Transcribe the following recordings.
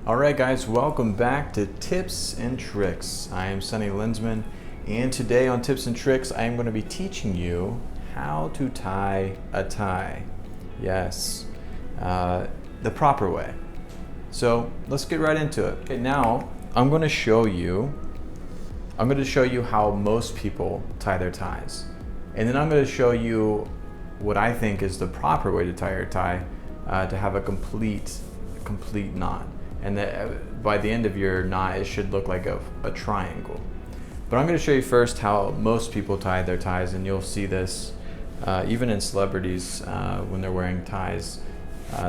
Alright guys, welcome back to Tips and Tricks. I am Sonny Lensman, and today on Tips and Tricks I am going to be teaching you how to tie a tie. Yes, the proper way. So let's get right into it. Okay, now I'm going to show you how most people tie their ties. And then I'm going to show you what I think is the proper way to tie your tie to have a complete knot. And that by the end of your knot, it should look like a triangle. But I'm going to show you first how most people tie their ties, and you'll see this even in celebrities when they're wearing ties,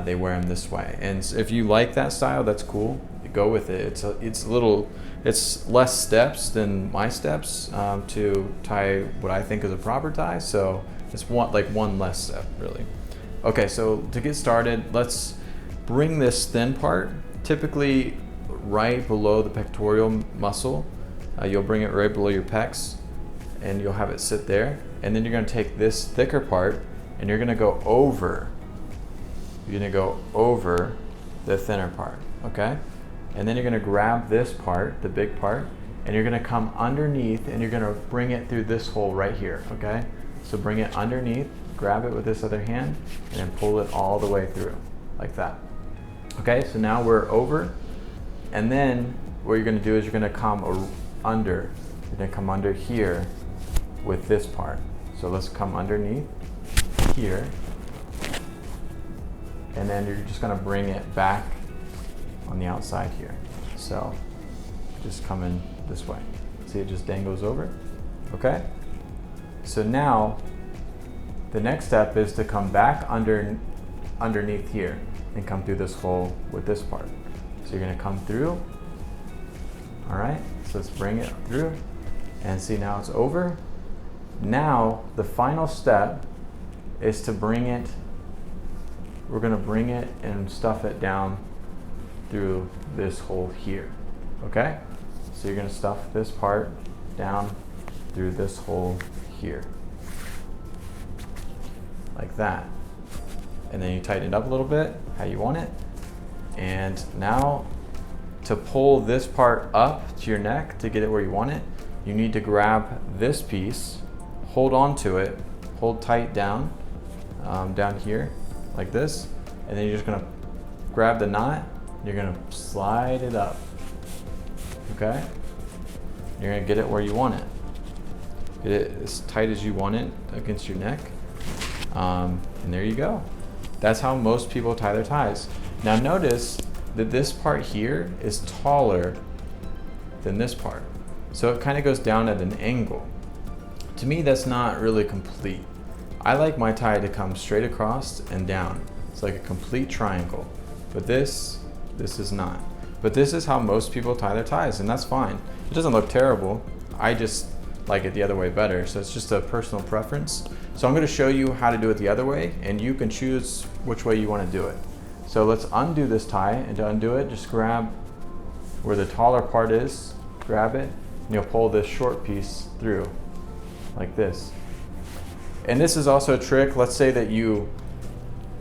they wear them this way. And if you like that style, that's cool. Go with it. It's less steps than my steps to tie what I think is a proper tie. So it's one less step, really. Okay, so to get started, let's bring this thin part, typically right below the pectoral muscle. You'll bring it right below your pecs and you'll have it sit there. And then you're gonna take this thicker part and you're gonna go over. You're gonna go over the thinner part, okay? And then you're gonna grab this part, the big part, and you're gonna come underneath and you're gonna bring it through this hole right here, okay? So bring it underneath, grab it with this other hand, and then pull it all the way through, like that. Okay, so now we're over, and then what you're gonna do is you're gonna come under. You're gonna come under here with this part. So let's come underneath here, and then you're just gonna bring it back on the outside here. So just come in this way. See, it just dangles over, okay? So now, the next step is to come back underneath here and come through this hole with this part. So you're gonna come through, all right? So let's bring it through and see, now it's over. Now, the final step is to bring it, we're gonna bring it and stuff it down through this hole here, okay? So you're gonna stuff this part down through this hole here, like that. And then you tighten it up a little bit, how you want it. And now, to pull this part up to your neck to get it where you want it, you need to grab this piece, hold on to it, hold tight down, down here, like this. And then you're just gonna grab the knot, you're gonna slide it up, okay? You're gonna get it where you want it. Get it as tight as you want it against your neck. And there you go. That's how most people tie their ties. Now notice that this part here is taller than this part. So it kind of goes down at an angle. To me, that's not really complete. I like my tie to come straight across and down. It's like a complete triangle. But this is not. But this is how most people tie their ties, and that's fine. It doesn't look terrible. I just like it the other way better. So it's just a personal preference. So I'm going to show you how to do it the other way, and you can choose which way you want to do it. So let's undo this tie, and to undo it, just grab where the taller part is, grab it, and you'll pull this short piece through, like this. And this is also a trick. Let's say that you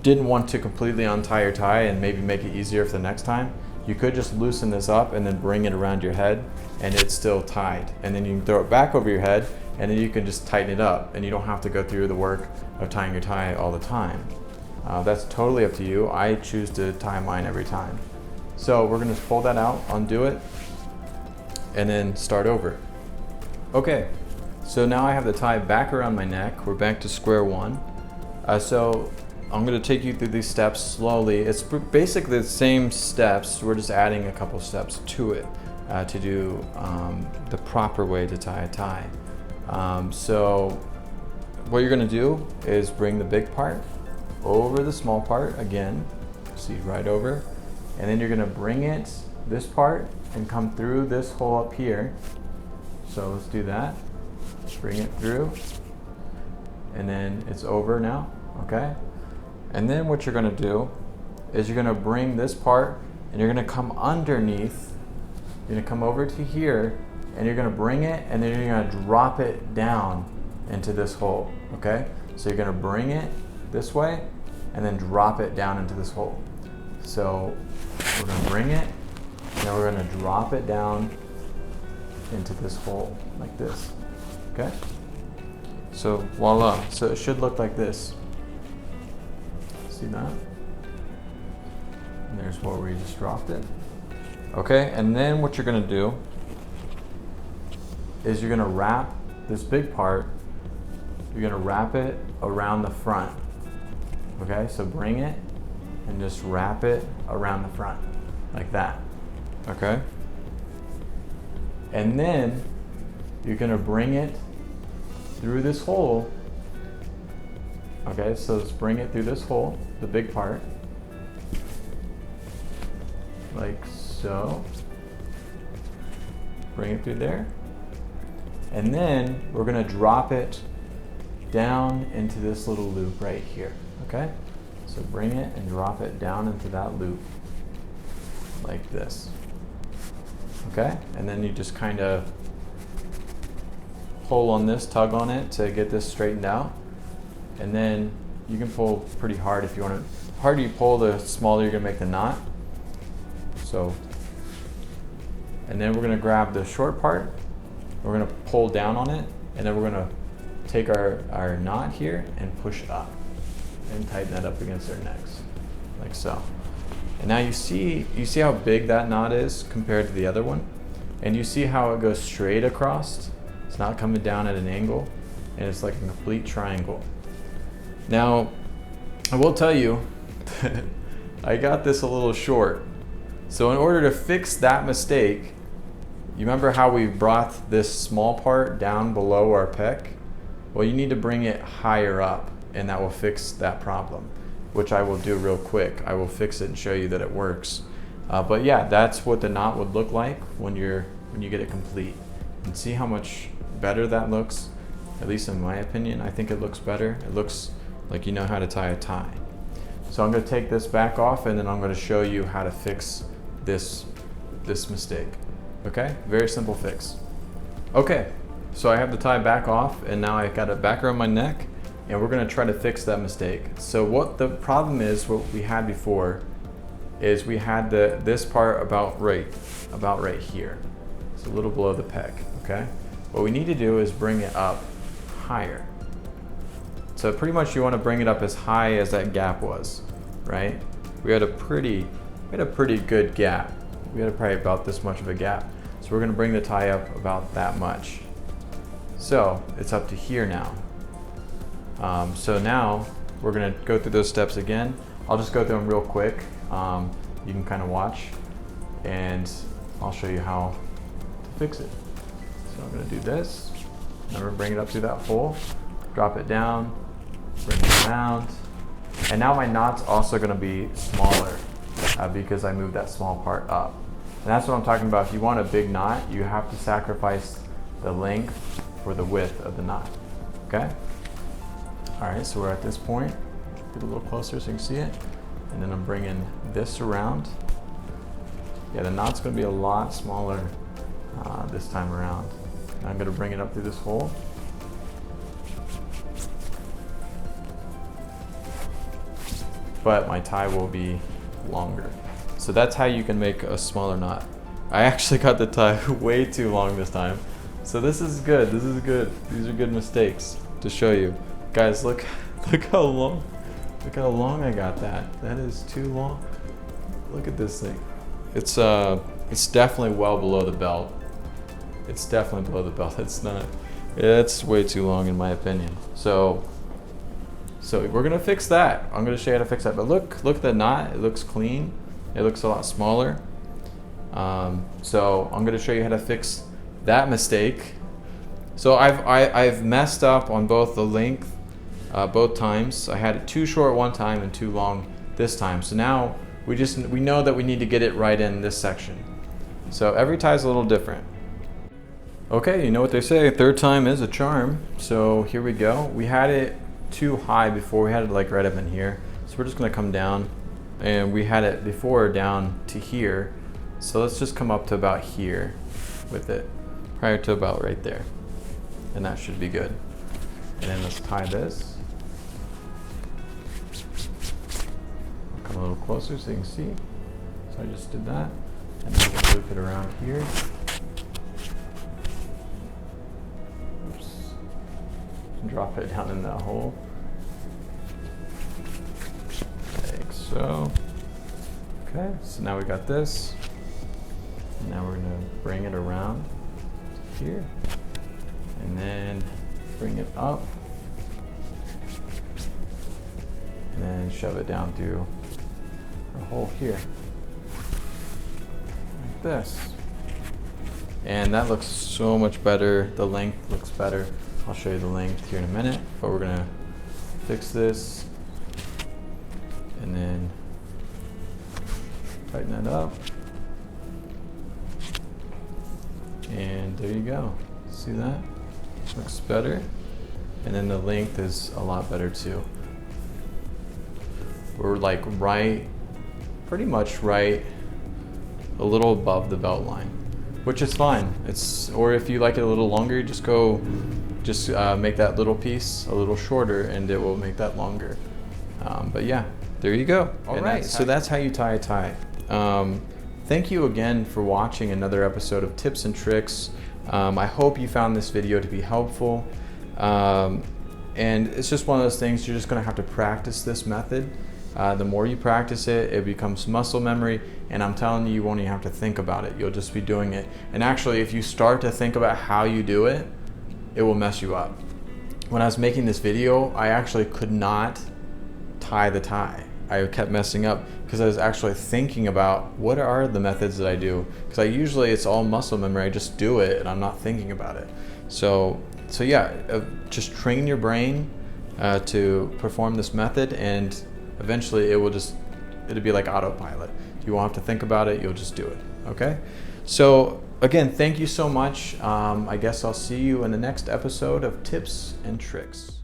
didn't want to completely untie your tie and maybe make it easier for the next time. You could just loosen this up and then bring it around your head, and it's still tied. And then you can throw it back over your head, and then you can just tighten it up, and you don't have to go through the work of tying your tie all the time. That's totally up to you. I choose to tie mine every time. So we're gonna pull that out, undo it, and then start over. Okay, so now I have the tie back around my neck. We're back to square one. So I'm gonna take you through these steps slowly. It's basically the same steps. We're just adding a couple steps to it to do the proper way to tie a tie. So what you're gonna do is bring the big part over the small part again, see, right over, and then you're gonna bring it, this part, and come through this hole up here. So let's do that. Bring it through, and then it's over now, okay? And then what you're gonna do is you're gonna bring this part and you're gonna come underneath, you're gonna come over to here, and you're gonna bring it, and then you're gonna drop it down into this hole, okay? So you're gonna bring it this way and then drop it down into this hole. So we're gonna bring it, Now we're gonna drop it down into this hole, like this, okay? So voila, so it should look like this. See that? And there's where we just dropped it. Okay, and then what you're gonna do is you're gonna wrap this big part, you're gonna wrap it around the front. Okay, so bring it and just wrap it around the front, like that. Okay? And then you're gonna bring it through this hole. Okay, so let's bring it through this hole, the big part, like so. Bring it through there. And then we're gonna drop it down into this little loop right here, okay? So bring it and drop it down into that loop, like this, okay? And then you just kind of pull on this, tug on it to get this straightened out. And then you can pull pretty hard if you want to. The harder you pull, the smaller you're gonna make the knot. So, and then we're gonna grab the short part, we're gonna pull down on it, and then we're gonna take our knot here and push up and tighten that up against our necks, like so. And now you see how big that knot is compared to the other one? And you see how it goes straight across? It's not coming down at an angle, and it's like a complete triangle. Now, I will tell you, I got this a little short. So in order to fix that mistake, you remember how we brought this small part down below our pec? Well, you need to bring it higher up, and that will fix that problem, which I will do real quick. I will fix it and show you that it works. But yeah, that's what the knot would look like when you get it complete. And see how much better that looks? At least in my opinion, I think it looks better. It looks like you know how to tie a tie. So I'm gonna take this back off, and then I'm gonna show you how to fix this mistake. Okay, very simple fix. Okay, so I have the tie back off, and now I got it back around my neck, and we're gonna try to fix that mistake. So what the problem is, what we had before, is we had this part about right here. It's a little below the pec, okay? What we need to do is bring it up higher. So pretty much you wanna bring it up as high as that gap was, right? We had a pretty good gap. We had probably about this much of a gap. So we're gonna bring the tie up about that much. So it's up to here now. So now we're gonna go through those steps again. I'll just go through them real quick. You can kind of watch, and I'll show you how to fix it. So I'm gonna do this. Remember, bring it up through that hole, drop it down, bring it around. And now my knot's also gonna be smaller because I moved that small part up. And that's what I'm talking about. If you want a big knot, you have to sacrifice the length for the width of the knot, okay? All right, so we're at this point. Get a little closer so you can see it. And then I'm bringing this around. Yeah, the knot's gonna be a lot smaller this time around. And I'm gonna bring it up through this hole. But my tie will be longer. So that's how you can make a smaller knot. I actually got the tie way too long this time. So this is good, this is good. These are good mistakes to show you. Guys, look how long I got that. That is too long. Look at this thing. It's definitely well below the belt. It's definitely below the belt. It's way too long in my opinion. So we're gonna fix that. I'm gonna show you how to fix that. But look at the knot, it looks clean. It looks a lot smaller. So I'm gonna show you how to fix that mistake. So I've messed up on both the length, both times. I had it too short one time and too long this time. So now we know that we need to get it right in this section. So every tie is a little different. Okay, you know what they say, third time is a charm. So here we go. We had it too high before, we had it like right up in here. So we're just gonna come down, and we had it before down to here. So let's just come up to about here with it, prior to about right there. And that should be good. And then let's tie this. Come a little closer so you can see. So I just did that. And then we'll loop it around here. Oops. Drop it down in that hole. Like so. Okay, so now we got this. And now we're gonna bring it around here. And then bring it up. And then shove it down through our hole here. Like this. And that looks so much better. The length looks better. I'll show you the length here in a minute, but we're gonna fix this and then tighten it up. And there you go. See that? Looks better. And then the length is a lot better too. We're like pretty much right a little above the belt line, which is fine. Or if you like it a little longer, just make that little piece a little shorter and it will make that longer. But yeah, there you go. All right, so that's how you tie a tie. Thank you again for watching another episode of Tips and Tricks. I hope you found this video to be helpful. And it's just one of those things, you're just gonna have to practice this method. The more you practice it, it becomes muscle memory, and I'm telling you, you won't even have to think about it. You'll just be doing it. And actually, if you start to think about how you do it, it will mess you up. When I was making this video, I actually could not tie the tie. I kept messing up because I was actually thinking about what are the methods that I do, because usually it's all muscle memory. I just do it and I'm not thinking about it. So yeah, just train your brain to perform this method, and eventually it'll be like autopilot. You won't have to think about it, you'll just do it, okay? So again, thank you so much. I guess I'll see you in the next episode of Tips and Tricks.